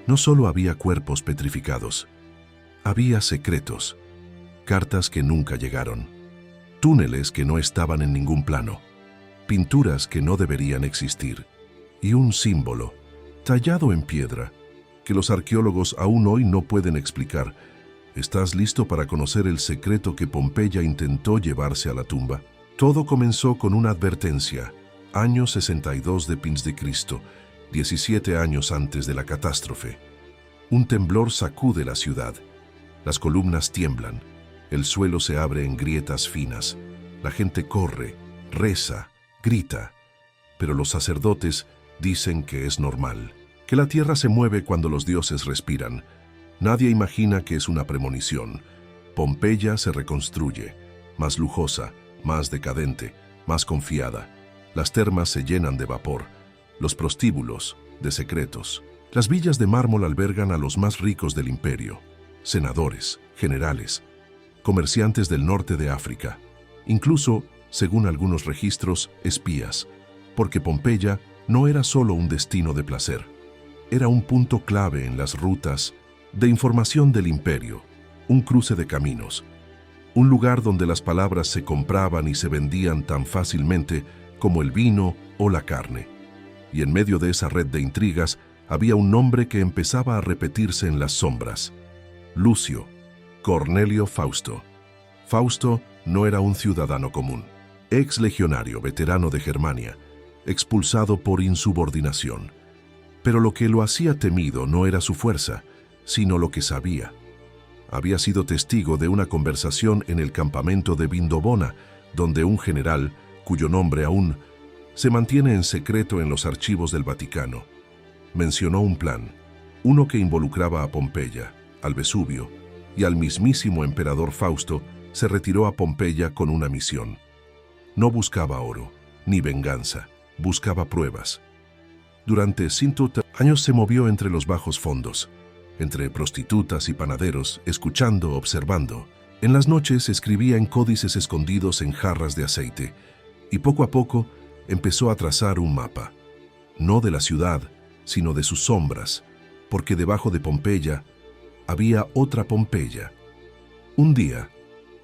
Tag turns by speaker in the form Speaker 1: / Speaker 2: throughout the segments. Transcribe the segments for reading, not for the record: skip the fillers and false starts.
Speaker 1: No solo había cuerpos petrificados, había secretos, cartas que nunca llegaron, túneles que no estaban en ningún plano, pinturas que no deberían existir, y un símbolo, tallado en piedra, que los arqueólogos aún hoy no pueden explicar. ¿Estás listo para conocer el secreto que Pompeya intentó llevarse a la tumba? Todo comenzó con una advertencia, año 62 de Cristo, 17 años antes de la catástrofe. Un temblor sacude la ciudad. Las columnas tiemblan, el suelo se abre en grietas finas, la gente corre, reza, grita, pero los sacerdotes dicen que es normal, que la tierra se mueve cuando los dioses respiran. Nadie imagina que es una premonición. Pompeya se reconstruye, más lujosa, más decadente, más confiada. Las termas se llenan de vapor, los prostíbulos de secretos. Las villas de mármol albergan a los más ricos del imperio, senadores, generales, comerciantes del norte de África, incluso, según algunos registros, espías, porque Pompeya no era solo un destino de placer, era un punto clave en las rutas de información del imperio, un cruce de caminos, un lugar donde las palabras se compraban y se vendían tan fácilmente como el vino o la carne. Y en medio de esa red de intrigas había un nombre que empezaba a repetirse en las sombras: Lucio, Cornelio Fausto. Fausto no era un ciudadano común, ex legionario veterano de Germania, expulsado por insubordinación. Pero lo que lo hacía temido no era su fuerza, sino lo que sabía. Había sido testigo de una conversación en el campamento de Vindobona, donde un general, cuyo nombre aún se mantiene en secreto en los archivos del Vaticano, mencionó un plan, uno que involucraba a Pompeya, al Vesubio, y al mismísimo emperador Fausto. Se retiró a Pompeya con una misión. No buscaba oro, ni venganza, buscaba pruebas. Durante 100 años se movió entre los bajos fondos, entre prostitutas y panaderos, escuchando, observando. En las noches escribía en códices escondidos en jarras de aceite, y poco a poco empezó a trazar un mapa, no de la ciudad, sino de sus sombras, porque debajo de Pompeya había otra Pompeya. Un día,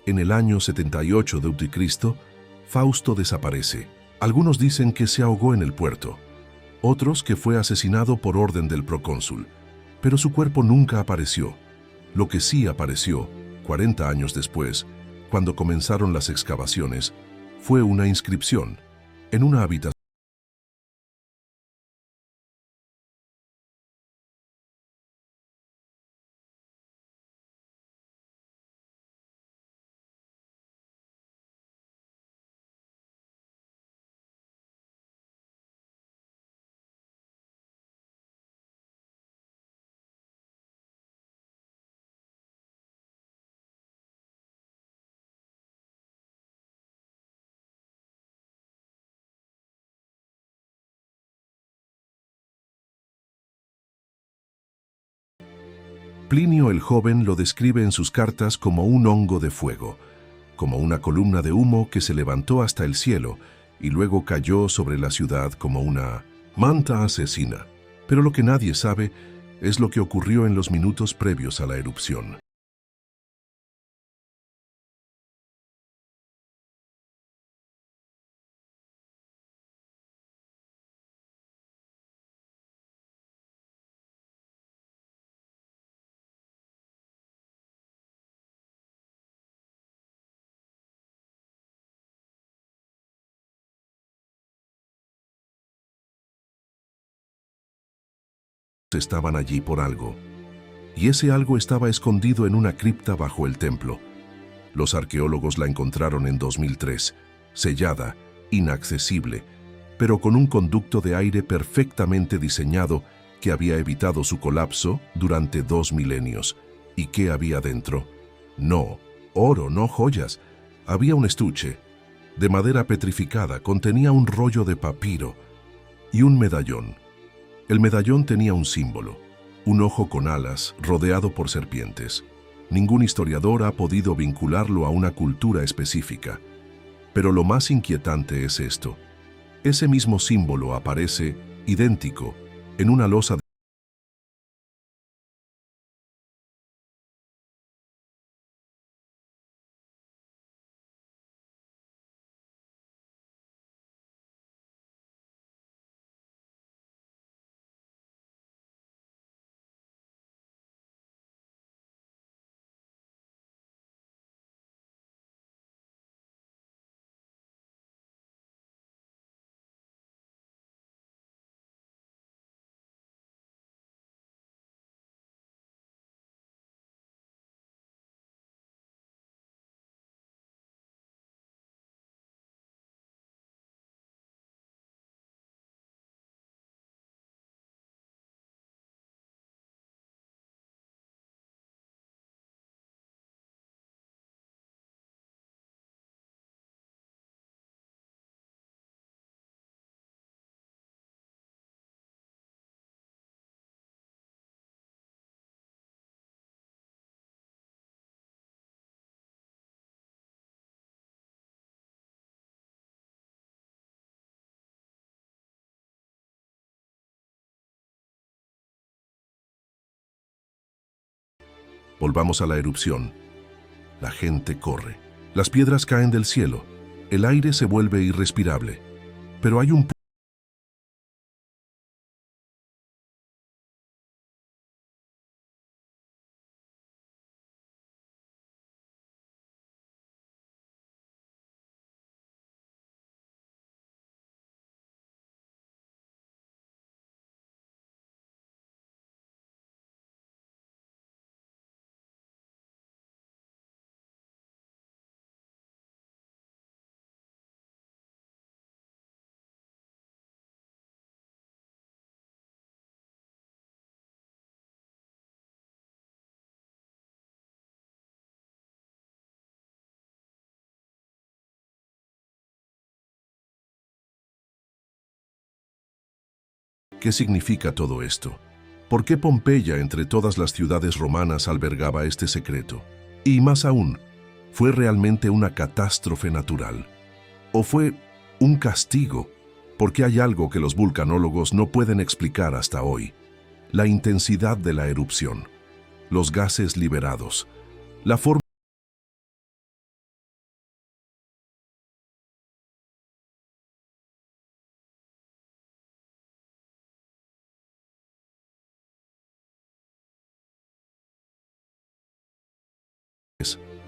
Speaker 1: en el año 78 de a.C., Fausto desaparece. Algunos dicen que se ahogó en el puerto, otros que fue asesinado por orden del procónsul, pero su cuerpo nunca apareció. Lo que sí apareció, 40 años después, cuando comenzaron las excavaciones, fue una inscripción en una habitación. Plinio el joven lo describe en sus cartas como un hongo de fuego, como una columna de humo que se levantó hasta el cielo y luego cayó sobre la ciudad como una manta asesina. Pero lo que nadie sabe es lo que ocurrió en los minutos previos a la erupción. Estaban allí por algo, y ese algo estaba escondido en una cripta bajo el templo. Los arqueólogos la encontraron en 2003, sellada, inaccesible, pero con un conducto de aire perfectamente diseñado que había evitado su colapso durante 2 milenios. ¿Y qué había dentro? No oro, no joyas. Había un estuche de madera petrificada, contenía un rollo de papiro y un medallón. El medallón tenía un símbolo, un ojo con alas rodeado por serpientes. Ningún historiador ha podido vincularlo a una cultura específica. Pero lo más inquietante es esto. Ese mismo símbolo aparece, idéntico, en una losa Volvamos a la erupción. La gente corre. Las piedras caen del cielo. El aire se vuelve irrespirable. Pero hay un ¿Qué significa todo esto? ¿Por qué Pompeya, entre todas las ciudades romanas, albergaba este secreto? Y más aún, ¿fue realmente una catástrofe natural? ¿O fue un castigo? Porque hay algo que los vulcanólogos no pueden explicar hasta hoy: la intensidad de la erupción, los gases liberados, la forma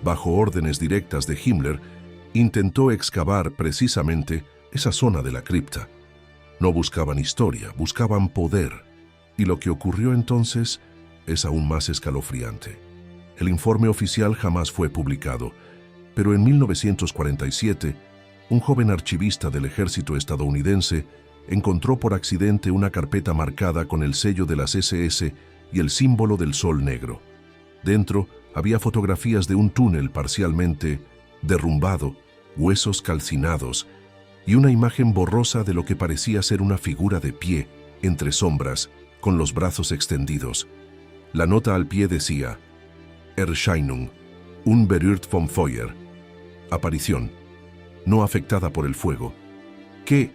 Speaker 1: bajo órdenes directas de Himmler, intentó excavar precisamente esa zona de la cripta. No buscaban historia, buscaban poder. Y lo que ocurrió entonces es aún más escalofriante. El informe oficial jamás fue publicado, pero en 1947, un joven archivista del ejército estadounidense encontró por accidente una carpeta marcada con el sello de las SS y el símbolo del sol negro. Dentro había fotografías de un túnel parcialmente derrumbado, huesos calcinados y una imagen borrosa de lo que parecía ser una figura de pie, entre sombras, con los brazos extendidos. La nota al pie decía: Erscheinung, unberührt vom Feuer. Aparición, no afectada por el fuego. ¿Qué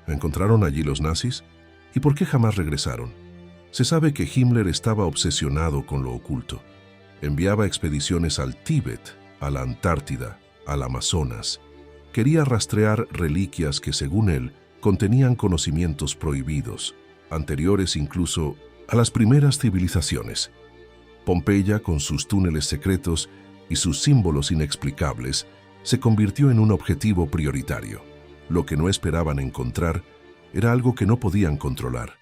Speaker 1: encontraron allí los nazis? ¿Y por qué jamás regresaron? Se sabe que Himmler estaba obsesionado con lo oculto. Enviaba expediciones al Tíbet, a la Antártida, al Amazonas. Quería rastrear reliquias que, según él, contenían conocimientos prohibidos, anteriores incluso a las primeras civilizaciones. Pompeya, con sus túneles secretos y sus símbolos inexplicables, se convirtió en un objetivo prioritario. Lo que no esperaban encontrar era algo que no podían controlar.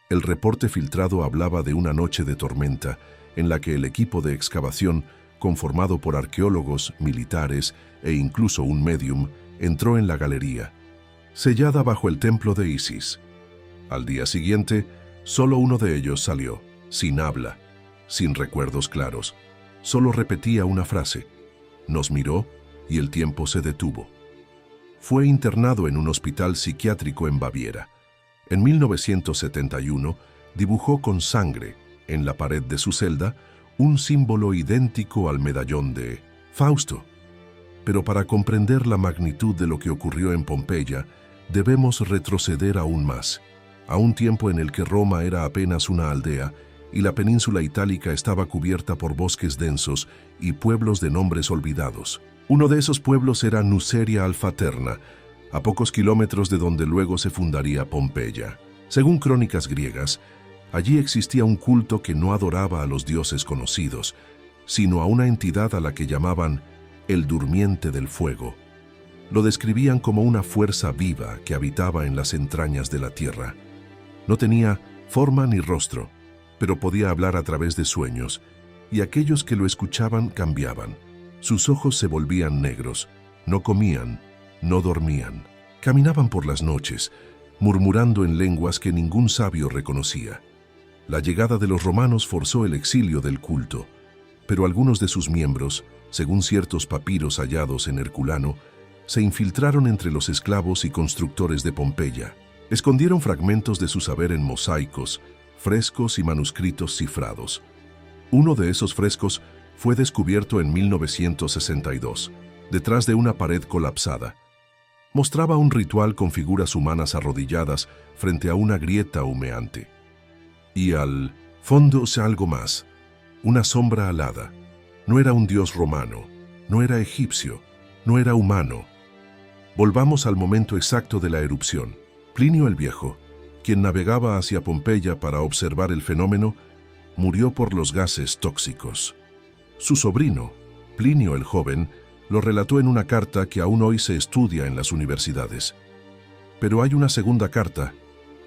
Speaker 1: El reporte filtrado hablaba de una noche de tormenta en la que el equipo de excavación, conformado por arqueólogos, militares e incluso un médium, entró en la galería, sellada bajo el templo de Isis. Al día siguiente, solo uno de ellos salió, sin habla, sin recuerdos claros. Solo repetía una frase: nos miró y el tiempo se detuvo. Fue internado en un hospital psiquiátrico en Baviera. En 1971, dibujó con sangre, en la pared de su celda, un símbolo idéntico al medallón de Fausto. Pero para comprender la magnitud de lo que ocurrió en Pompeya, debemos retroceder aún más, a un tiempo en el que Roma era apenas una aldea y la península itálica estaba cubierta por bosques densos y pueblos de nombres olvidados. Uno de esos pueblos era Nuceria Alfaterna, a pocos kilómetros de donde luego se fundaría Pompeya. Según crónicas griegas, allí existía un culto que no adoraba a los dioses conocidos, sino a una entidad a la que llamaban el Durmiente del Fuego. Lo describían como una fuerza viva que habitaba en las entrañas de la tierra. No tenía forma ni rostro, pero podía hablar a través de sueños, y aquellos que lo escuchaban cambiaban. Sus ojos se volvían negros, no comían, no dormían. Caminaban por las noches, murmurando en lenguas que ningún sabio reconocía. La llegada de los romanos forzó el exilio del culto, pero algunos de sus miembros, según ciertos papiros hallados en Herculano, se infiltraron entre los esclavos y constructores de Pompeya. Escondieron fragmentos de su saber en mosaicos, frescos y manuscritos cifrados. Uno de esos frescos fue descubierto en 1962, detrás de una pared colapsada. Mostraba un ritual con figuras humanas arrodilladas frente a una grieta humeante. Y al fondo algo más, una sombra alada. No era un dios romano, no era egipcio, no era humano. Volvamos al momento exacto de la erupción. Plinio el Viejo, quien navegaba hacia Pompeya para observar el fenómeno, murió por los gases tóxicos. Su sobrino, Plinio el Joven, lo relató en una carta que aún hoy se estudia en las universidades. Pero hay una segunda carta,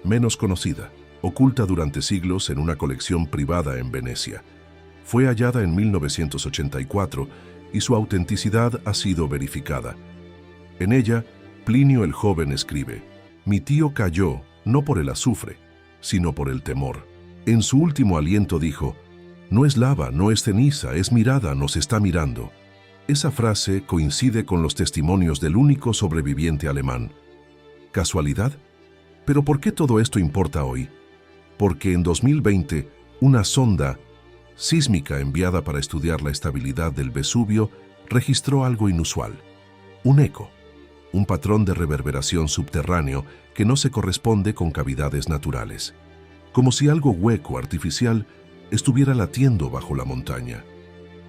Speaker 1: menos conocida, oculta durante siglos en una colección privada en Venecia. Fue hallada en 1984 y su autenticidad ha sido verificada. En ella, Plinio el Joven escribe: «Mi tío cayó no por el azufre, sino por el temor. En su último aliento dijo: no es lava, no es ceniza, es mirada, nos está mirando». Esa frase coincide con los testimonios del único sobreviviente alemán. ¿Casualidad? ¿Pero por qué todo esto importa hoy? Porque en 2020, una sonda sísmica enviada para estudiar la estabilidad del Vesubio registró algo inusual: un eco, un patrón de reverberación subterráneo que no se corresponde con cavidades naturales, como si algo hueco, artificial, estuviera latiendo bajo la montaña.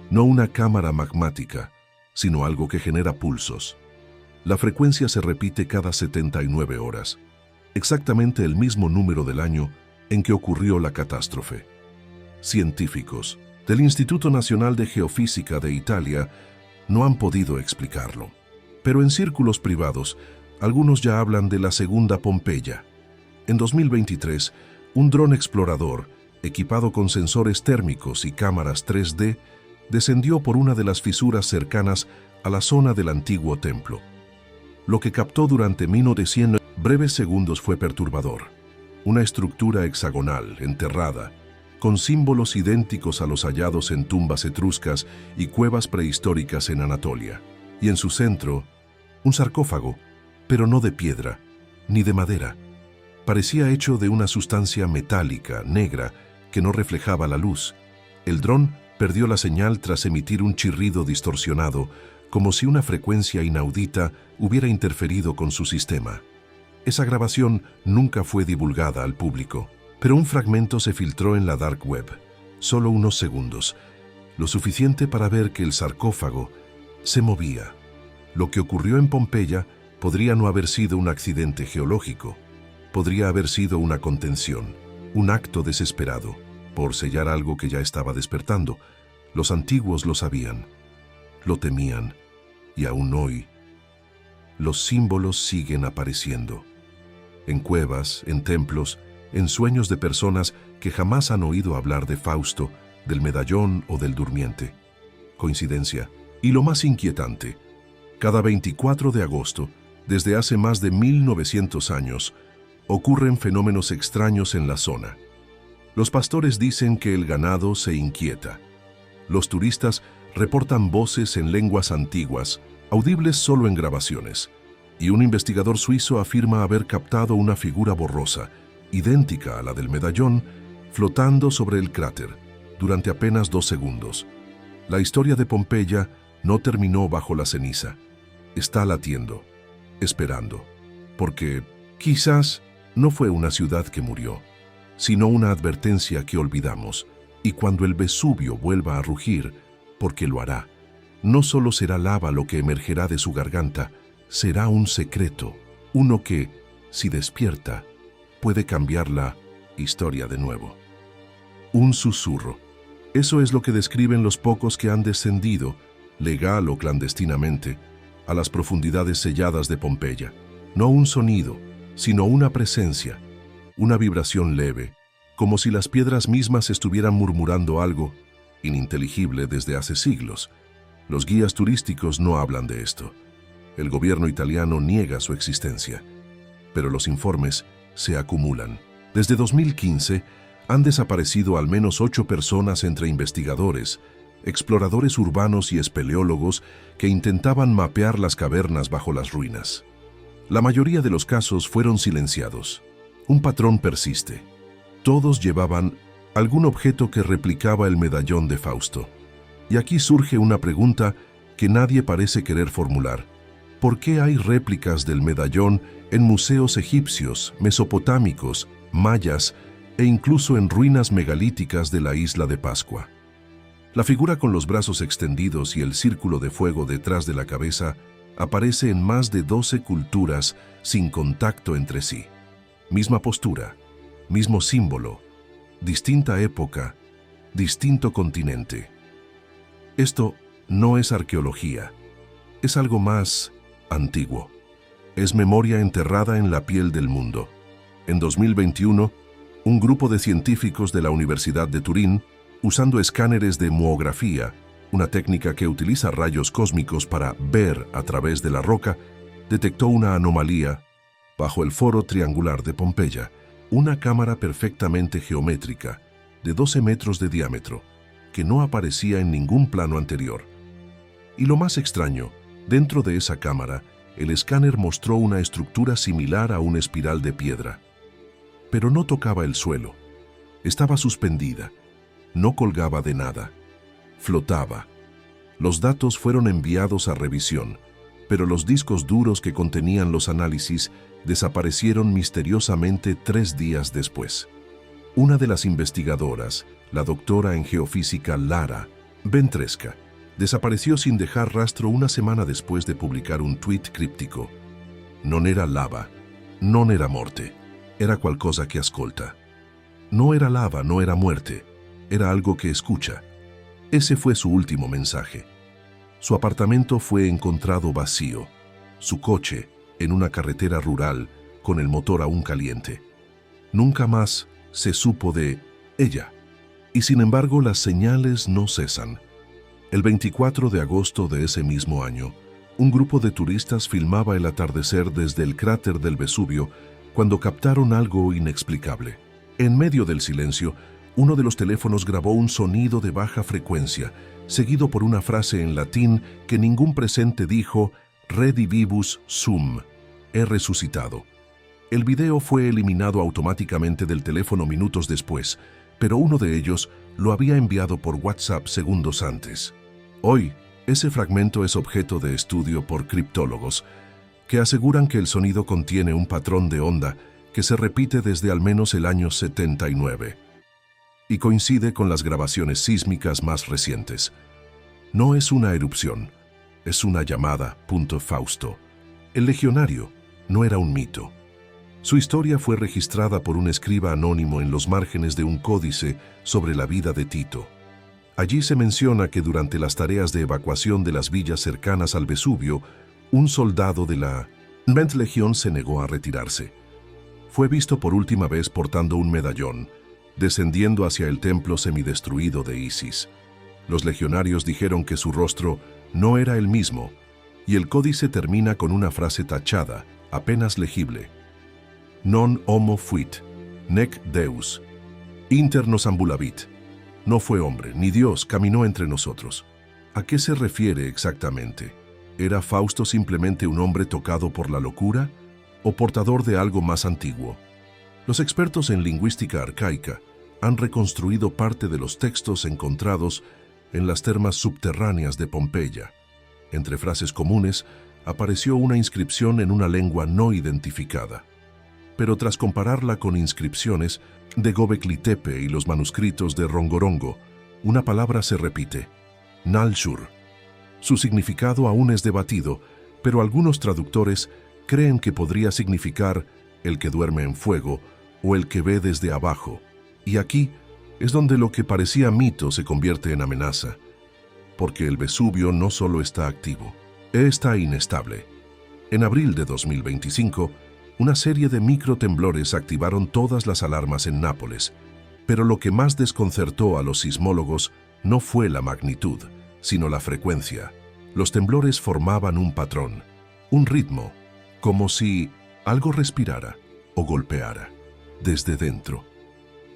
Speaker 1: No una cámara magmática, sino algo que genera pulsos. La frecuencia se repite cada 79 horas, exactamente el mismo número del año en que ocurrió la catástrofe. Científicos del Instituto Nacional de Geofísica de Italia no han podido explicarlo. Pero en círculos privados, algunos ya hablan de la segunda Pompeya. En 2023, un dron explorador, equipado con sensores térmicos y cámaras 3D, descendió por una de las fisuras cercanas a la zona del antiguo templo. Lo que captó durante menos de 100 breves segundos fue perturbador. Una estructura hexagonal, enterrada, con símbolos idénticos a los hallados en tumbas etruscas y cuevas prehistóricas en Anatolia. Y en su centro, un sarcófago, pero no de piedra, ni de madera. Parecía hecho de una sustancia metálica, negra, que no reflejaba la luz. El dron perdió la señal tras emitir un chirrido distorsionado, como si una frecuencia inaudita hubiera interferido con su sistema. Esa grabación nunca fue divulgada al público, pero un fragmento se filtró en la Dark Web, solo unos segundos, lo suficiente para ver que el sarcófago se movía. Lo que ocurrió en Pompeya podría no haber sido un accidente geológico, podría haber sido una contención, un acto desesperado, por sellar algo que ya estaba despertando. Los antiguos lo sabían, lo temían, y aún hoy, los símbolos siguen apareciendo. En cuevas, en templos, en sueños de personas que jamás han oído hablar de Fausto, del medallón o del durmiente. Coincidencia. Y lo más inquietante, cada 24 de agosto, desde hace más de 1900 años, ocurren fenómenos extraños en la zona. Los pastores dicen que el ganado se inquieta. Los turistas reportan voces en lenguas antiguas, audibles solo en grabaciones. Y un investigador suizo afirma haber captado una figura borrosa, idéntica a la del medallón, flotando sobre el cráter, durante apenas 2 segundos. La historia de Pompeya no terminó bajo la ceniza. Está latiendo, esperando, porque quizás no fue una ciudad que murió, sino una advertencia que olvidamos, y cuando el Vesubio vuelva a rugir, porque lo hará, no solo será lava lo que emergerá de su garganta, será un secreto, uno que, si despierta, puede cambiar la historia de nuevo. Un susurro. Eso es lo que describen los pocos que han descendido, legal o clandestinamente, a las profundidades selladas de Pompeya. No un sonido, sino una presencia, una vibración leve, como si las piedras mismas estuvieran murmurando algo ininteligible desde hace siglos. Los guías turísticos no hablan de esto. El gobierno italiano niega su existencia. Pero los informes se acumulan. Desde 2015 han desaparecido al menos 8 personas entre investigadores, exploradores urbanos y espeleólogos que intentaban mapear las cavernas bajo las ruinas. La mayoría de los casos fueron silenciados. Un patrón persiste. Todos llevaban algún objeto que replicaba el medallón de Fausto. Y aquí surge una pregunta que nadie parece querer formular. ¿Por qué hay réplicas del medallón en museos egipcios, mesopotámicos, mayas e incluso en ruinas megalíticas de la isla de Pascua? La figura con los brazos extendidos y el círculo de fuego detrás de la cabeza aparece en más de 12 culturas sin contacto entre sí. Misma postura, mismo símbolo, distinta época, distinto continente. Esto no es arqueología, es algo más antiguo. Es memoria enterrada en la piel del mundo. En 2021, un grupo de científicos de la Universidad de Turín, usando escáneres de muografía, una técnica que utiliza rayos cósmicos para ver a través de la roca, detectó una anomalía bajo el foro triangular de Pompeya, una cámara perfectamente geométrica, de 12 metros de diámetro, que no aparecía en ningún plano anterior. Y lo más extraño, dentro de esa cámara, el escáner mostró una estructura similar a una espiral de piedra. Pero no tocaba el suelo. Estaba suspendida. No colgaba de nada. Flotaba. Los datos fueron enviados a revisión, pero los discos duros que contenían los análisis desaparecieron misteriosamente 3 días después. Una de las investigadoras, la doctora en geofísica Lara Ventresca, desapareció sin dejar rastro una semana después de publicar un tuit críptico. Non era lava, non era morte, era qualcosa que ascolta. No era lava, no era muerte, era algo que escucha. Ese fue su último mensaje. Su apartamento fue encontrado vacío, su coche en una carretera rural con el motor aún caliente. Nunca más se supo de ella. Y sin embargo, las señales no cesan. El 24 de agosto de ese mismo año, un grupo de turistas filmaba el atardecer desde el cráter del Vesubio cuando captaron algo inexplicable. En medio del silencio, uno de los teléfonos grabó un sonido de baja frecuencia, seguido por una frase en latín que ningún presente dijo: redivivus sum, he resucitado. El video fue eliminado automáticamente del teléfono minutos después, pero uno de ellos lo había enviado por WhatsApp segundos antes. Hoy, ese fragmento es objeto de estudio por criptólogos, que aseguran que el sonido contiene un patrón de onda que se repite desde al menos el año 79 y coincide con las grabaciones sísmicas más recientes. No es una erupción, es una llamada. Fausto. El legionario no era un mito. Su historia fue registrada por un escriba anónimo en los márgenes de un códice sobre la vida de Tito. Allí se menciona que durante las tareas de evacuación de las villas cercanas al Vesubio, un soldado de la Legión se negó a retirarse. Fue visto por última vez portando un medallón, descendiendo hacia el templo semidestruido de Isis. Los legionarios dijeron que su rostro no era el mismo, y el códice termina con una frase tachada, apenas legible: Non homo fuit, nec Deus, inter nos ambulavit. No fue hombre, ni Dios caminó entre nosotros. ¿A qué se refiere exactamente? ¿Era Fausto simplemente un hombre tocado por la locura o portador de algo más antiguo? Los expertos en lingüística arcaica han reconstruido parte de los textos encontrados en las termas subterráneas de Pompeya. Entre frases comunes apareció una inscripción en una lengua no identificada. Pero tras compararla con inscripciones de Göbekli Tepe y los manuscritos de Rongorongo, una palabra se repite: Nalshur. Su significado aún es debatido, pero algunos traductores creen que podría significar el que duerme en fuego o el que ve desde abajo. Y aquí es donde lo que parecía mito se convierte en amenaza, porque el Vesubio no solo está activo, está inestable. En abril de 2025, una serie de microtemblores activaron todas las alarmas en Nápoles, pero lo que más desconcertó a los sismólogos no fue la magnitud, sino la frecuencia. Los temblores formaban un patrón, un ritmo, como si algo respirara o golpeara desde dentro.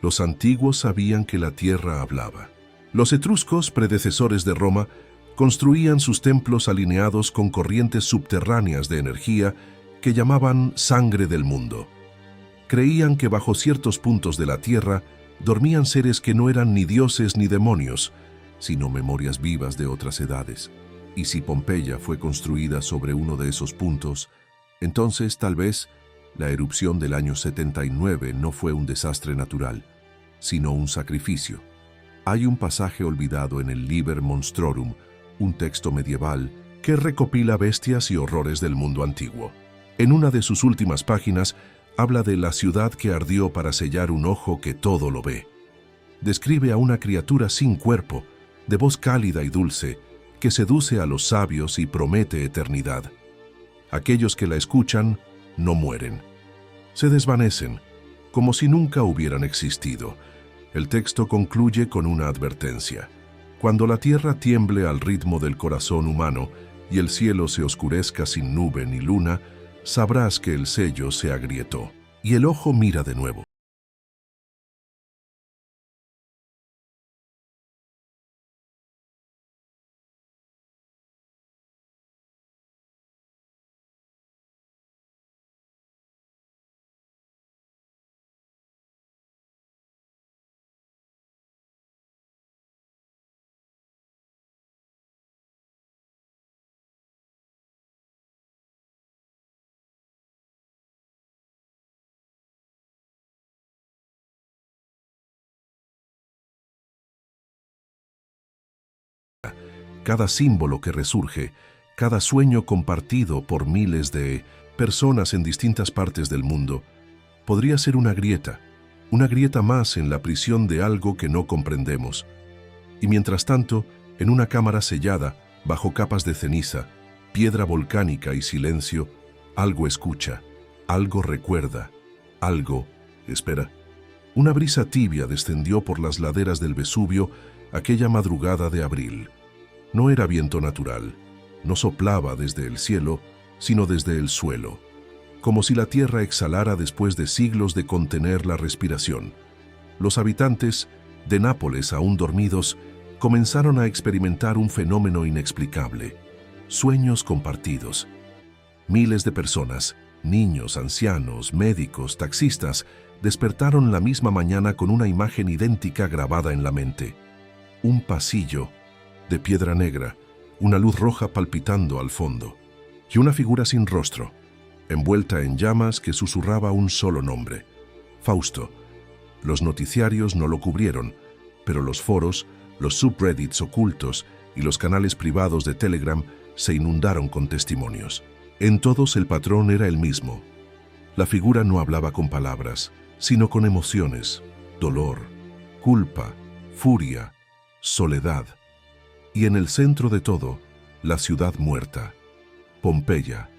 Speaker 1: Los antiguos sabían que la tierra hablaba. Los etruscos, predecesores de Roma, construían sus templos alineados con corrientes subterráneas de energía que llamaban sangre del mundo. Creían que bajo ciertos puntos de la tierra dormían seres que no eran ni dioses ni demonios, sino memorias vivas de otras edades. Y si Pompeya fue construida sobre uno de esos puntos, entonces tal vez la erupción del año 79 no fue un desastre natural, sino un sacrificio. Hay un pasaje olvidado en el Liber Monstrorum, un texto medieval que recopila bestias y horrores del mundo antiguo. En una de sus últimas páginas habla de la ciudad que ardió para sellar un ojo que todo lo ve. Describe a una criatura sin cuerpo, de voz cálida y dulce, que seduce a los sabios y promete eternidad. Aquellos que la escuchan no mueren. Se desvanecen, como si nunca hubieran existido. El texto concluye con una advertencia. Cuando la tierra tiemble al ritmo del corazón humano y el cielo se oscurezca sin nube ni luna, sabrás que el sello se agrietó. Y el ojo mira de nuevo. Cada símbolo que resurge, cada sueño compartido por miles de personas en distintas partes del mundo, podría ser una grieta más en la prisión de algo que no comprendemos. Y mientras tanto, en una cámara sellada, bajo capas de ceniza, piedra volcánica y silencio, algo escucha, algo recuerda, algo espera. Una brisa tibia descendió por las laderas del Vesubio aquella madrugada de abril. No era viento natural, no soplaba desde el cielo, sino desde el suelo, como si la tierra exhalara después de siglos de contener la respiración. Los habitantes, de Nápoles aún dormidos, comenzaron a experimentar un fenómeno inexplicable: sueños compartidos. Miles de personas, niños, ancianos, médicos, taxistas, despertaron la misma mañana con una imagen idéntica grabada en la mente. Un pasillo de piedra negra, una luz roja palpitando al fondo, y una figura sin rostro, envuelta en llamas que susurraba un solo nombre: Fausto. Los noticiarios no lo cubrieron, pero los foros, los subreddits ocultos y los canales privados de Telegram se inundaron con testimonios. En todos el patrón era el mismo. La figura no hablaba con palabras, sino con emociones: dolor, culpa, furia, soledad. Y en el centro de todo, la ciudad muerta, Pompeya.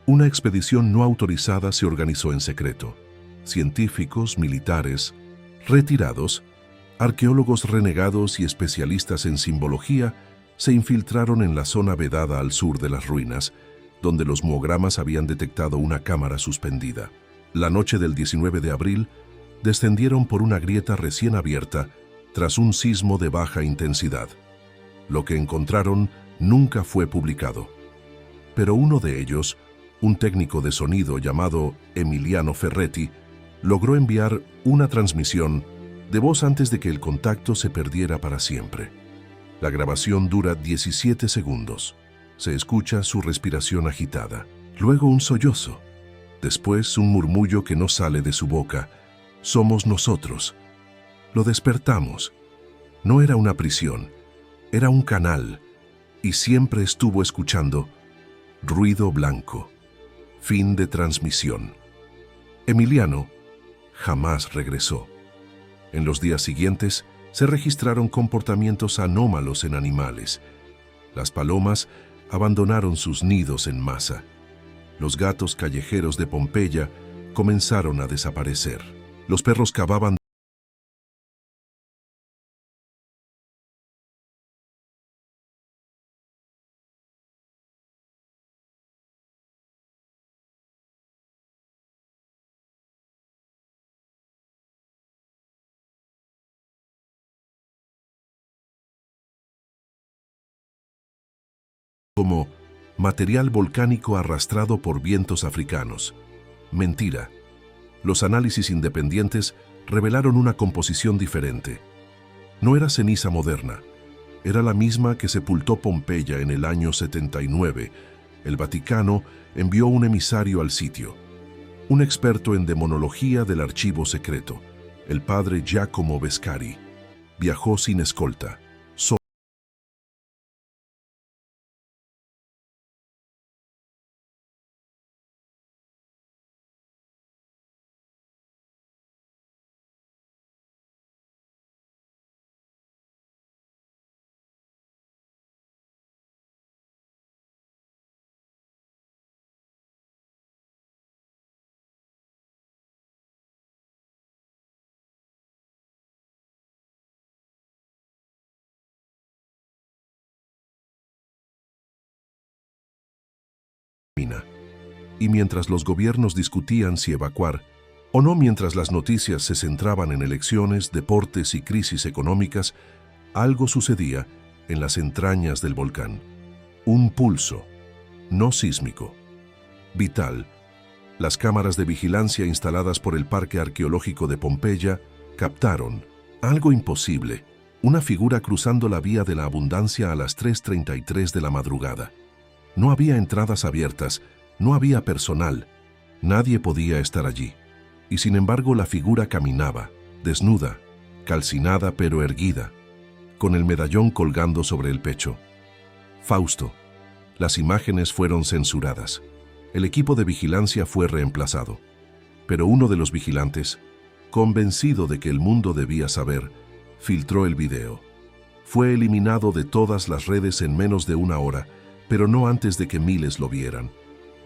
Speaker 1: Una expedición no autorizada se organizó en secreto. Científicos, militares, retirados, arqueólogos renegados y especialistas en simbología se infiltraron en la zona vedada al sur de las ruinas, donde los muogramas habían detectado una cámara suspendida. La noche del 19 de abril, descendieron por una grieta recién abierta tras un sismo de baja intensidad. Lo que encontraron nunca fue publicado. Pero uno de ellos, un técnico de sonido llamado Emiliano Ferretti, logró enviar una transmisión de voz antes de que el contacto se perdiera para siempre. La grabación dura 17 segundos. Se escucha su respiración agitada, luego un sollozo, después un murmullo que no sale de su boca: somos nosotros. Lo despertamos. No era una prisión, era un canal, y siempre estuvo escuchando: ruido blanco, fin de transmisión. Emiliano jamás regresó. En los días siguientes se registraron comportamientos anómalos en animales. Las palomas abandonaron sus nidos en masa. Los gatos callejeros de Pompeya comenzaron a desaparecer. Los perros cavaban como material volcánico arrastrado por vientos africanos. Mentira. Los análisis independientes revelaron una composición diferente. No era ceniza moderna, era la misma que sepultó Pompeya en el año 79. El Vaticano envió un emisario al sitio, un experto en demonología del archivo secreto, el padre Giacomo Vescari. Viajó sin escolta. Y mientras los gobiernos discutían si evacuar o no, mientras las noticias se centraban en elecciones, deportes y crisis económicas, algo sucedía en las entrañas del volcán. Un pulso, no sísmico, vital. Las cámaras de vigilancia instaladas por el Parque Arqueológico de Pompeya captaron algo imposible, una figura cruzando la vía de la abundancia a las 3:33 de la madrugada. No había entradas abiertas, no había personal, nadie podía estar allí. Y sin embargo la figura caminaba, desnuda, calcinada pero erguida, con el medallón colgando sobre el pecho. Fausto. Las imágenes fueron censuradas. El equipo de vigilancia fue reemplazado. Pero uno de los vigilantes, convencido de que el mundo debía saber, filtró el video. Fue eliminado de todas las redes en menos de una hora, pero no antes de que miles lo vieran.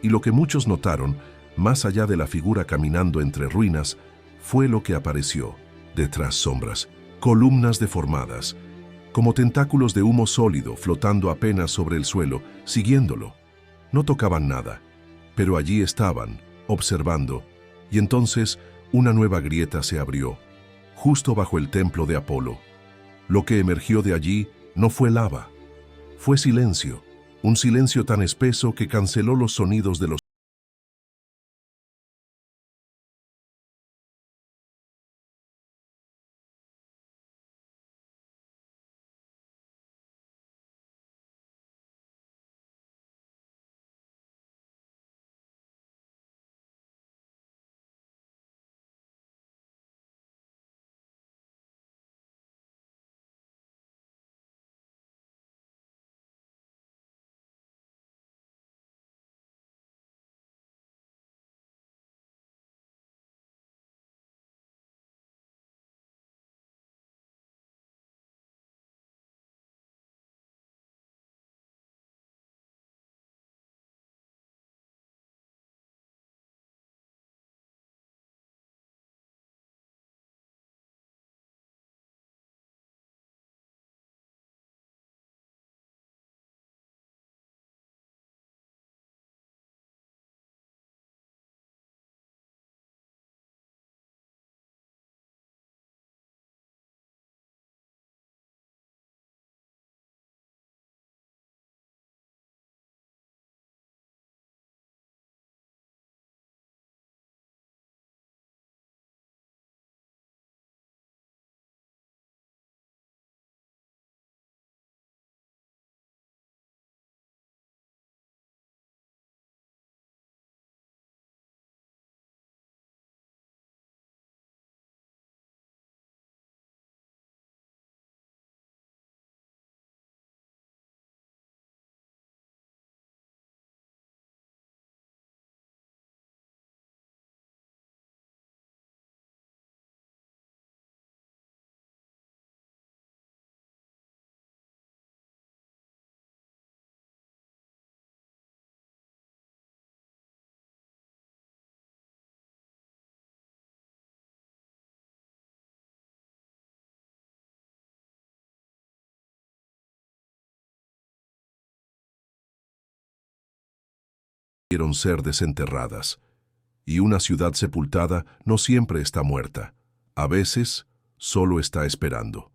Speaker 1: Y lo que muchos notaron, más allá de la figura caminando entre ruinas, fue lo que apareció, detrás sombras, columnas deformadas, como tentáculos de humo sólido flotando apenas sobre el suelo, siguiéndolo. No tocaban nada, pero allí estaban, observando, y entonces una nueva grieta se abrió, justo bajo el templo de Apolo. Lo que emergió de allí no fue lava, fue silencio, un silencio tan espeso que canceló los sonidos de los debieron ser desenterradas. Y una ciudad sepultada no siempre está muerta. A veces, solo está esperando.